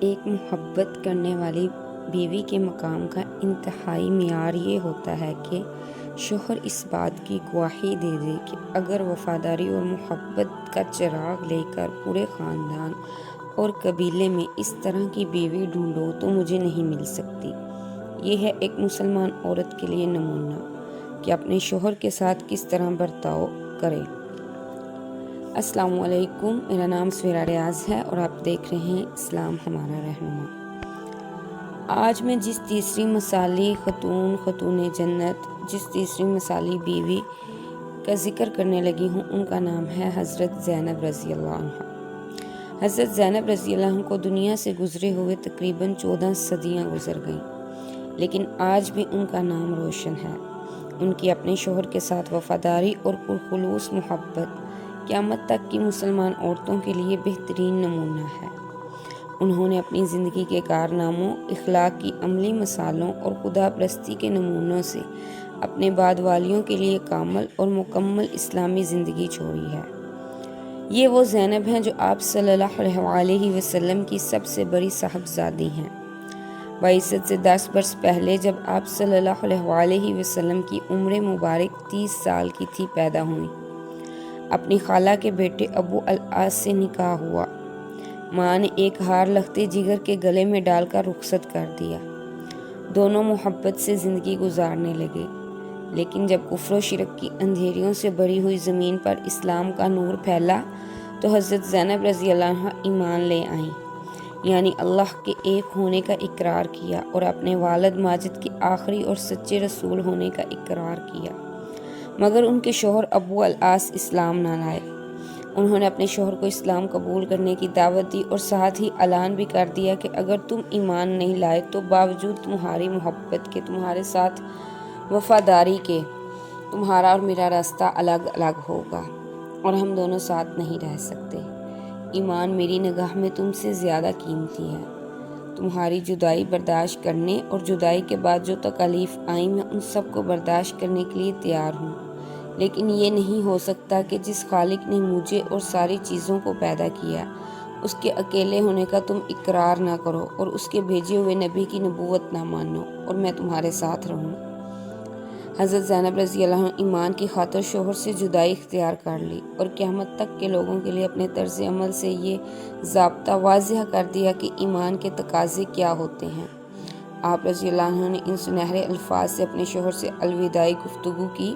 ایک محبت کرنے والی بیوی کے مقام کا انتہائی معیار یہ ہوتا ہے کہ شوہر اس بات کی گواہی دے دے کہ اگر وفاداری اور محبت کا چراغ لے کر پورے خاندان اور قبیلے میں اس طرح کی بیوی ڈھونڈو تو مجھے نہیں مل سکتی۔ یہ ہے ایک مسلمان عورت کے لیے نمونہ کہ اپنے شوہر کے ساتھ کس طرح برتاؤ کرے۔ السلام علیکم، میرا نام سویرا ریاض ہے اور آپ دیکھ رہے ہیں اسلام ہمارا رہنما۔ آج میں جس تیسری مثالی خاتون جنت، جس تیسری مثالی بیوی کا ذکر کرنے لگی ہوں، ان کا نام ہے حضرت زینب رضی اللہ عنہ۔ حضرت زینب رضی اللہ عنہ کو دنیا سے گزرے ہوئے تقریباً 14 صدیاں گزر گئیں، لیکن آج بھی ان کا نام روشن ہے۔ ان کی اپنے شوہر کے ساتھ وفاداری اور پرخلوص محبت قیامت تک کی مسلمان عورتوں کے لیے بہترین نمونہ ہے۔ انہوں نے اپنی زندگی کے کارناموں، اخلاق کی عملی مثالوں اور خدا پرستی کے نمونوں سے اپنے بعد والیوں کے لیے کامل اور مکمل اسلامی زندگی چھوڑی ہے۔ یہ وہ زینب ہیں جو آپ صلی اللہ علیہ وسلم کی سب سے بڑی صاحبزادی ہیں۔ بعثت سے 10 برس پہلے جب آپ صلی اللہ علیہ وسلم کی عمر مبارک 30 سال کی تھی پیدا ہوئیں۔ اپنی خالہ کے بیٹے ابو العاص سے نکاح ہوا۔ ماں نے ایک ہار لخت جگر کے گلے میں ڈال کر رخصت کر دیا۔ دونوں محبت سے زندگی گزارنے لگے، لیکن جب کفر و شرک کی اندھیریوں سے بھری ہوئی زمین پر اسلام کا نور پھیلا تو حضرت زینب رضی اللہ عنہ ایمان لے آئیں، یعنی اللہ کے ایک ہونے کا اقرار کیا اور اپنے والد ماجد کے آخری اور سچے رسول ہونے کا اقرار کیا، مگر ان کے شوہر ابو العاص اسلام نہ لائے۔ انہوں نے اپنے شوہر کو اسلام قبول کرنے کی دعوت دی اور ساتھ ہی اعلان بھی کر دیا کہ اگر تم ایمان نہیں لائے تو باوجود تمہاری محبت کے، تمہارے ساتھ وفاداری کے، تمہارا اور میرا راستہ الگ الگ ہوگا اور ہم دونوں ساتھ نہیں رہ سکتے۔ ایمان میری نگاہ میں تم سے زیادہ قیمتی ہے۔ تمہاری جدائی برداشت کرنے اور جدائی کے بعد جو تکالیف آئیں میں ان سب کو برداشت کرنے کے لیے تیار ہوں، لیکن یہ نہیں ہو سکتا کہ جس خالق نے مجھے اور ساری چیزوں کو پیدا کیا، اس کے اکیلے ہونے کا تم اقرار نہ کرو اور اس کے بھیجے ہوئے نبی کی نبوت نہ مانو اور میں تمہارے ساتھ رہوں۔ حضرت زینب رضی اللہ عنہ ایمان کی خاطر شوہر سے جدائی اختیار کر لی اور قیامت تک کے لوگوں کے لیے اپنے طرز عمل سے یہ ضابطہ واضح کر دیا کہ ایمان کے تقاضے کیا ہوتے ہیں۔ آپ رضی اللہ عنہ نے ان سنہرے الفاظ سے اپنے شوہر سے الوداعی گفتگو کی: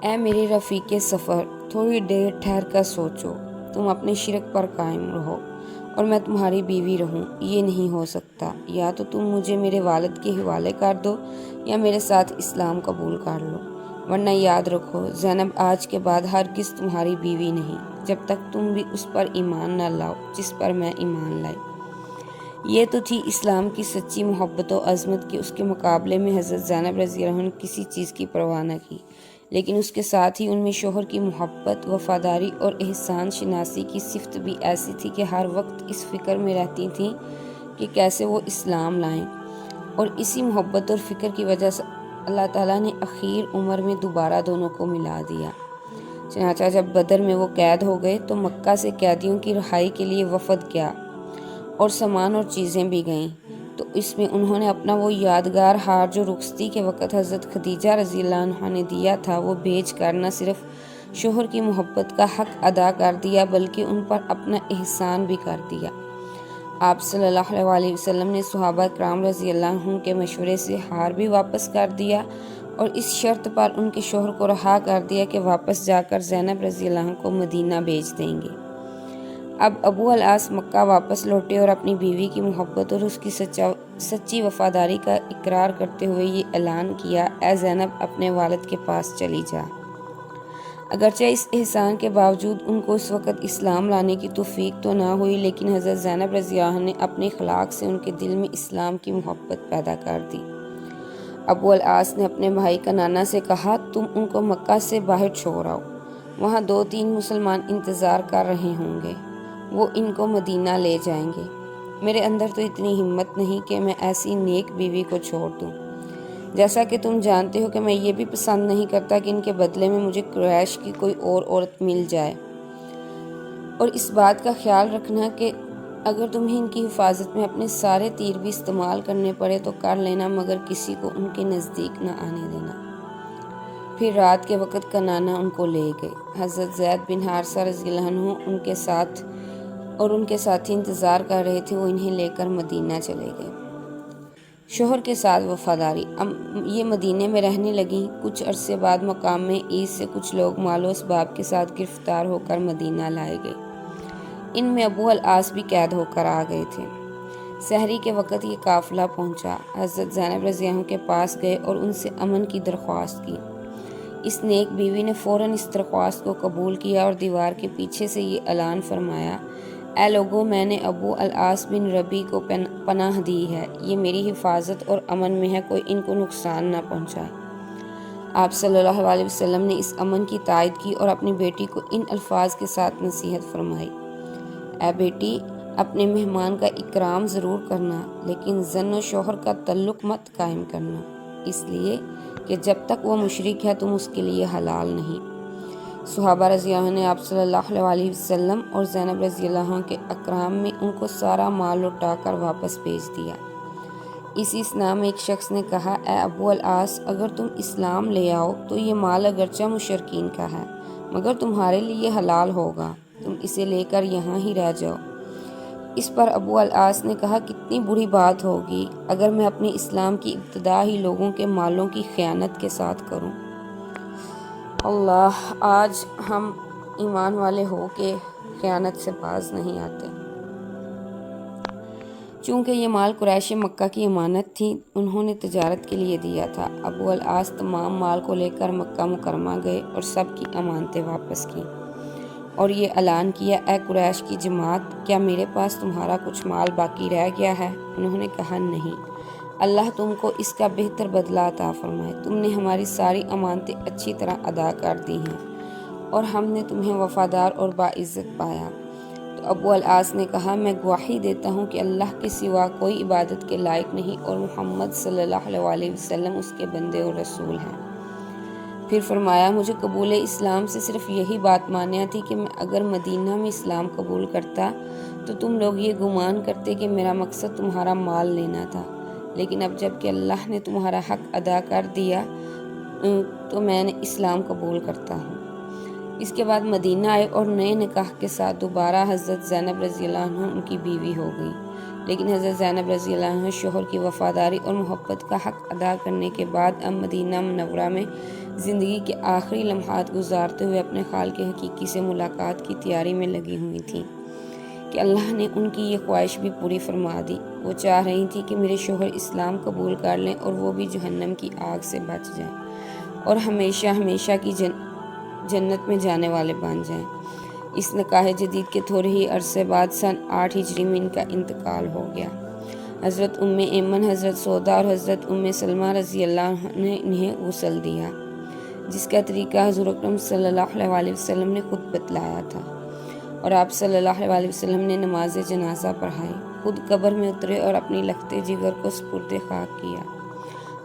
اے میرے رفیق سفر، تھوڑی دیر ٹھہر کر سوچو۔ تم اپنے شرک پر قائم رہو اور میں تمہاری بیوی رہوں، یہ نہیں ہو سکتا۔ یا تو تم مجھے میرے والد کے حوالے کر دو یا میرے ساتھ اسلام قبول کر لو، ورنہ یاد رکھو زینب آج کے بعد ہرگز تمہاری بیوی نہیں، جب تک تم بھی اس پر ایمان نہ لاؤ جس پر میں ایمان لائی۔ یہ تو تھی اسلام کی سچی محبت و عظمت کہ اس کے مقابلے میں حضرت زینب رضی اللہ عنہ نے کسی چیز کی پرواہ نہ کی، لیکن اس کے ساتھ ہی ان میں شوہر کی محبت، وفاداری اور احسان شناسی کی صفت بھی ایسی تھی کہ ہر وقت اس فکر میں رہتی تھیں کہ کیسے وہ اسلام لائیں، اور اسی محبت اور فکر کی وجہ سے اللہ تعالیٰ نے اخیر عمر میں دوبارہ دونوں کو ملا دیا۔ چنانچہ جب بدر میں وہ قید ہو گئے تو مکہ سے قیدیوں کی رہائی کے لیے وفد گیا اور سامان اور چیزیں بھی گئیں، تو اس میں انہوں نے اپنا وہ یادگار ہار جو رخصتی کے وقت حضرت خدیجہ رضی اللہ عنہا نے دیا تھا، وہ بھیج کر نہ صرف شوہر کی محبت کا حق ادا کر دیا بلکہ ان پر اپنا احسان بھی کر دیا۔ آپ صلی اللہ علیہ وسلم نے صحابہ کرام رضی اللہ عنہم کے مشورے سے ہار بھی واپس کر دیا اور اس شرط پر ان کے شوہر کو رہا کر دیا کہ واپس جا کر زینب رضی اللہ عنہ کو مدینہ بھیج دیں گے۔ اب ابو العاص مکہ واپس لوٹے اور اپنی بیوی کی محبت اور اس کی سچی وفاداری کا اقرار کرتے ہوئے یہ اعلان کیا: اے زینب، اپنے والد کے پاس چلی جا۔ اگرچہ اس احسان کے باوجود ان کو اس وقت اسلام لانے کی توفیق تو نہ ہوئی، لیکن حضرت زینب رضی اللہ عنہ نے اپنے اخلاق سے ان کے دل میں اسلام کی محبت پیدا کر دی۔ ابو العاص نے اپنے بھائی کنانہ سے کہا: تم ان کو مکہ سے باہر چھوڑ آؤ، وہاں 2-3 مسلمان انتظار کر رہے ہوں گے، وہ ان کو مدینہ لے جائیں گے۔ میرے اندر تو اتنی ہمت نہیں کہ میں ایسی نیک بیوی کو چھوڑ دوں، جیسا کہ تم جانتے ہو کہ میں یہ بھی پسند نہیں کرتا کہ ان کے بدلے میں مجھے قریش کی کوئی اور عورت مل جائے، اور اس بات کا خیال رکھنا کہ اگر تمہیں ان کی حفاظت میں اپنے سارے تیر بھی استعمال کرنے پڑے تو کر لینا، مگر کسی کو ان کے نزدیک نہ آنے دینا۔ پھر رات کے وقت کنانہ ان کو لے گئے۔ حضرت زید بن حارثہ رضی اللہ عنہ ان کے ساتھی انتظار کر رہے تھے، وہ انہیں لے کر مدینہ چلے گئے۔ شوہر کے ساتھ وفاداری۔ یہ مدینے میں رہنے لگیں۔ کچھ عرصے بعد مقام میں عیس سے کچھ لوگ مال و اسباب کے ساتھ گرفتار ہو کر مدینہ لائے گئے۔ ان میں ابو العاص بھی قید ہو کر آ گئے تھے۔ سحری کے وقت یہ قافلہ پہنچا۔ حضرت زینب رضی اللہ عنہ کے پاس گئے اور ان سے امن کی درخواست کی۔ اس نیک بیوی نے فوراً اس درخواست کو قبول کیا اور دیوار کے پیچھے سے یہ اعلان فرمایا: اے لوگو، میں نے ابو العاص بن ربی کو پناہ دی ہے، یہ میری حفاظت اور امن میں ہے، کوئی ان کو نقصان نہ پہنچائے۔ آپ صلی اللہ علیہ وسلم نے اس امن کی تائید کی اور اپنی بیٹی کو ان الفاظ کے ساتھ نصیحت فرمائی: اے بیٹی، اپنے مہمان کا اکرام ضرور کرنا، لیکن زن و شوہر کا تعلق مت قائم کرنا، اس لیے کہ جب تک وہ مشرک ہے تم اس کے لیے حلال نہیں۔ صحابہ رضی اللہ عنہ نے آپ صلی اللہ علیہ وسلم اور زینب رضی اللہ عنہ کے اکرام میں ان کو سارا مال لوٹا کر واپس بھیج دیا۔ اسی اثناء میں ایک شخص نے کہا: اے ابو العاص، اگر تم اسلام لے آؤ تو یہ مال اگرچہ مشرکین کا ہے مگر تمہارے لیے حلال ہوگا، تم اسے لے کر یہاں ہی رہ جاؤ۔ اس پر ابو العاص نے کہا: کتنی بری بات ہوگی اگر میں اپنے اسلام کی ابتدا ہی لوگوں کے مالوں کی خیانت کے ساتھ کروں۔ اللہ، آج ہم ایمان والے ہو کے خیانت سے باز نہیں آتے۔ چونکہ یہ مال قریش مکہ کی امانت تھی، انہوں نے تجارت کے لیے دیا تھا۔ ابو العاص تمام مال کو لے کر مکہ مکرمہ گئے اور سب کی امانتیں واپس کیں اور یہ اعلان کیا: اے قریش کی جماعت، کیا میرے پاس تمہارا کچھ مال باقی رہ گیا ہے؟ انہوں نے کہا: نہیں، اللہ تم کو اس کا بہتر بدلہ عطا فرمائے، تم نے ہماری ساری امانتیں اچھی طرح ادا کر دی ہیں اور ہم نے تمہیں وفادار اور باعزت پایا۔ تو ابو العاص نے کہا: میں گواہی دیتا ہوں کہ اللہ کے سوا کوئی عبادت کے لائق نہیں اور محمد صلی اللہ علیہ وسلم اس کے بندے اور رسول ہیں۔ پھر فرمایا: مجھے قبول اسلام سے صرف یہی بات مانیا تھی کہ میں اگر مدینہ میں اسلام قبول کرتا تو تم لوگ یہ گمان کرتے کہ میرا مقصد تمہارا مال لینا تھا، لیکن اب جب کہ اللہ نے تمہارا حق ادا کر دیا تو میں نے اسلام قبول کرتا ہوں۔ اس کے بعد مدینہ آئے اور نئے نکاح کے ساتھ دوبارہ حضرت زینب رضی اللہ عنہ ان کی بیوی ہو گئی، لیکن حضرت زینب رضی اللہ عنہ شوہر کی وفاداری اور محبت کا حق ادا کرنے کے بعد اب مدینہ منورہ میں زندگی کے آخری لمحات گزارتے ہوئے اپنے خالق حقیقی سے ملاقات کی تیاری میں لگی ہوئی تھیں کہ اللہ نے ان کی یہ خواہش بھی پوری فرما دی۔ وہ چاہ رہی تھی کہ میرے شوہر اسلام قبول کر لیں اور وہ بھی جہنم کی آگ سے بچ جائیں اور ہمیشہ ہمیشہ کی جنت میں جانے والے بن جائیں۔ اس نکاح جدید کے تھوڑے ہی عرصے بعد سن 8 ہجری میں ان کا انتقال ہو گیا۔ حضرت ام ایمن، حضرت سودا اور حضرت ام سلمہ رضی اللہ عنہ نے انہیں غسل دیا، جس کا طریقہ حضور اکرم صلی اللہ علیہ وسلم نے خود بتلایا تھا، اور آپ صلی اللہ علیہ وسلم نے نماز جنازہ پڑھائی، خود قبر میں اترے اور اپنی لخت جگر کو سپرد خاک کیا۔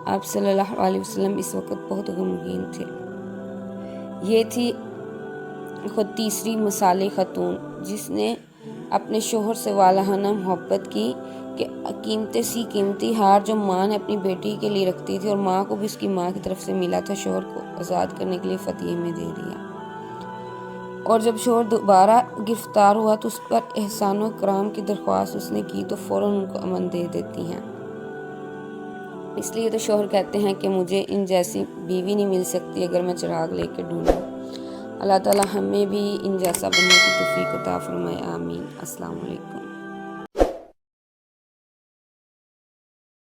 آپ صلی اللہ علیہ وسلم اس وقت بہت غمگین تھے۔ یہ تھی خود تیسری مثالی خاتون جس نے اپنے شوہر سے والہانہ محبت کی کہ قیمتی ہار جو ماں نے اپنی بیٹی کے لیے رکھتی تھی اور ماں کو بھی اس کی ماں کی طرف سے ملا تھا، شوہر کو آزاد کرنے کے لیے فدیے میں دے دیا، اور جب شوہر دوبارہ گرفتار ہوا تو اس پر احسان و اکرام کی درخواست اس نے کی تو فوراً ان کو امن دے دیتی ہیں۔ اس لیے تو شوہر کہتے ہیں کہ مجھے ان جیسی بیوی نہیں مل سکتی اگر میں چراغ لے کے ڈھونڈوں۔ اللہ تعالی ہمیں بھی ان جیسا بننے کی توفیق عطا فرمائے، آمین۔ السلام علیکم۔